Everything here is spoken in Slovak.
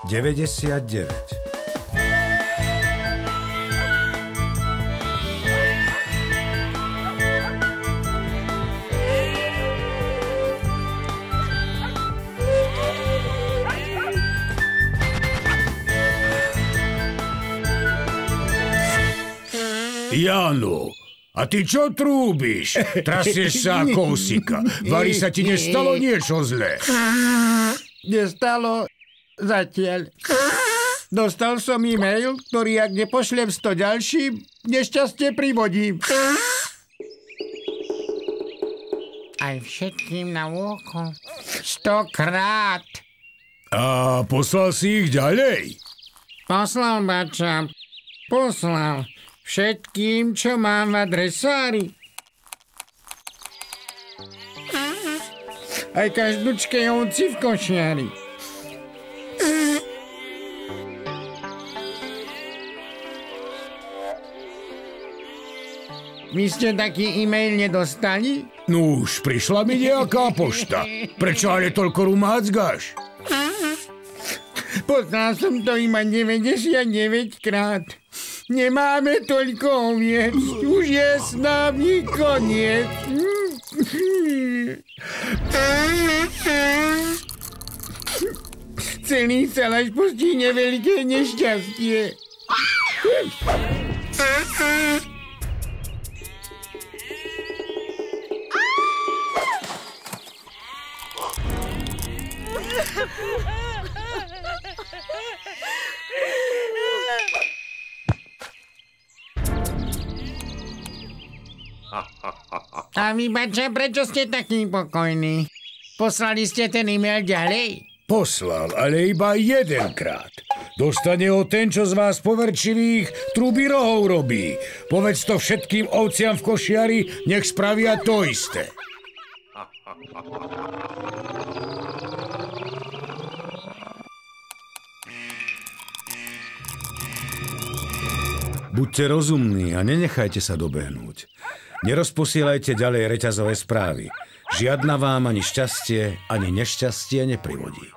99. Jano, a ty čo trúbiš? Trasieš sa ako osika. Vari sa ti nestalo niečo zlé? Nestalo zatiaľ. Dostal som e-mail, ktorý ak nepošlem 100 ďalším, nešťastie privodím. Aj všetkým na oko. 100-krát. A poslal si ich ďalej? Poslal, bača. Poslal. Všetkým, čo mám v adresári. Aj každúčkej ovci v košiari. Vy ste taký e-mail nedostali? No už, prišla mi nejaká pošta. Prečo ale toľko rumácgaš? Poslal som to iba 99 krát. Nemáme toľko oviec. Už je s nami koniec. Celý sa až postihne veľké nešťastie. A vy, bača, prečo ste taký pokojní? Poslali ste ten e-mail ďalej? Poslal, ale iba jedenkrát. Dostane ho ten, čo z vás poverčivých truby rohov robí. Povedz to všetkým ovciam v košiari, nech spravia to isté. Buďte rozumní a nenechajte sa dobehnúť. Nerozposielajte ďalej reťazové správy. Žiadna vám ani šťastie, ani nešťastie neprivodí.